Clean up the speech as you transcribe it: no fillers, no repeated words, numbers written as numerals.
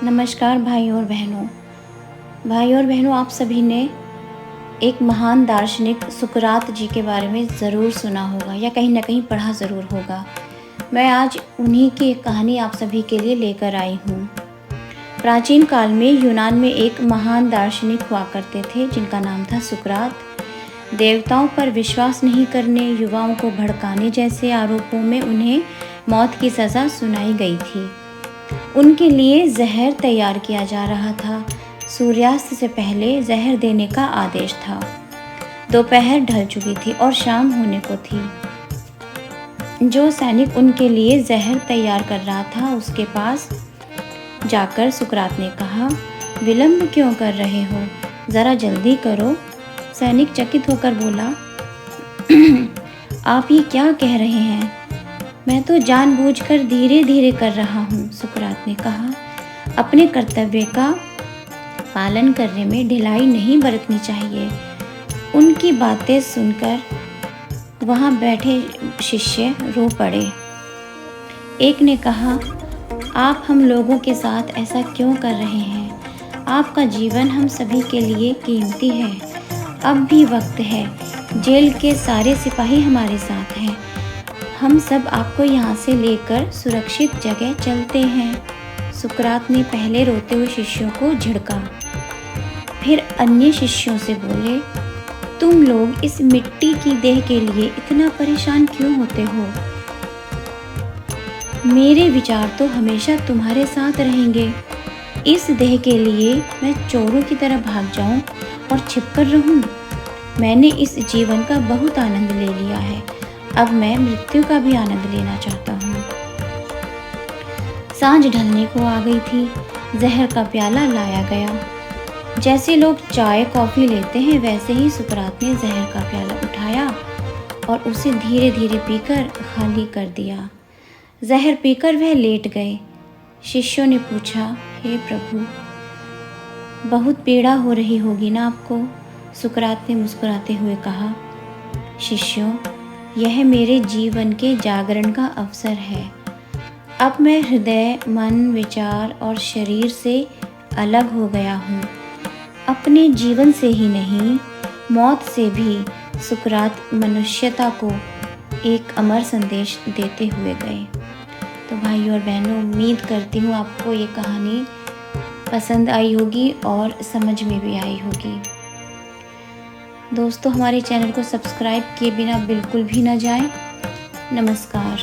नमस्कार भाइयों और बहनों, आप सभी ने एक महान दार्शनिक सुकरात जी के बारे में ज़रूर सुना होगा या कहीं ना कहीं पढ़ा ज़रूर होगा। मैं आज उन्हीं की एक कहानी आप सभी के लिए लेकर आई हूँ। प्राचीन काल में यूनान में एक महान दार्शनिक हुआ करते थे जिनका नाम था सुकरात। देवताओं पर विश्वास नहीं करने, युवाओं को भड़काने जैसे आरोपों में उन्हें मौत की सज़ा सुनाई गई थी। उनके लिए जहर तैयार किया जा रहा था। सूर्यास्त से पहले जहर देने का आदेश था। दोपहर ढल चुकी थी और शाम होने को थी। जो सैनिक उनके लिए जहर तैयार कर रहा था उसके पास जाकर सुकरात ने कहा, विलंब क्यों कर रहे हो, ज़रा जल्दी करो। सैनिक चकित होकर बोला, आप ये क्या कह रहे हैं? मैं तो जानबूझकर धीरे धीरे कर रहा हूँ। सुकरात ने कहा, अपने कर्तव्य का पालन करने में ढिलाई नहीं बरतनी चाहिए। उनकी बातें सुनकर वहाँ बैठे शिष्य रो पड़े। एक ने कहा, आप हम लोगों के साथ ऐसा क्यों कर रहे हैं? आपका जीवन हम सभी के लिए कीमती है। अब भी वक्त है। जेल के सारे सिपाही हमारे साथ हैं। हम सब आपको यहाँ से लेकर सुरक्षित जगह चलते हैं। सुकरात ने पहले रोते हुए शिष्यों को झिड़का, फिर अन्य शिष्यों से बोले, तुम लोग इस मिट्टी की देह के लिए इतना परेशान क्यों होते हो? मेरे विचार तो हमेशा तुम्हारे साथ रहेंगे। इस देह के लिए मैं चोरों की तरह भाग जाऊं और छिपकर रहूं? मैंने इस जीवन का बहुत आनंद ले लिया है। अब मैं मृत्यु का भी आनंद लेना चाहता हूँ। सांझ ढलने को आ गई थी। जहर का प्याला लाया गया। जैसे लोग चाय कॉफ़ी लेते हैं वैसे ही सुकरात ने जहर का प्याला उठाया और उसे धीरे धीरे पीकर खाली कर दिया। जहर पीकर वह लेट गए। शिष्यों ने पूछा, हे प्रभु, बहुत पीड़ा हो रही होगी ना आपको? सुकरात ने मुस्कुराते हुए कहा, शिष्यों, यह मेरे जीवन के जागरण का अवसर है। अब मैं हृदय, मन, विचार और शरीर से अलग हो गया हूँ। अपने जीवन से ही नहीं, मौत से भी सुकरात मनुष्यता को एक अमर संदेश देते हुए गए। तो भाइयों और बहनों, उम्मीद करती हूँ आपको ये कहानी पसंद आई होगी और समझ में भी आई होगी। दोस्तों, हमारे चैनल को सब्सक्राइब किए बिना बिल्कुल भी ना जाएं। नमस्कार।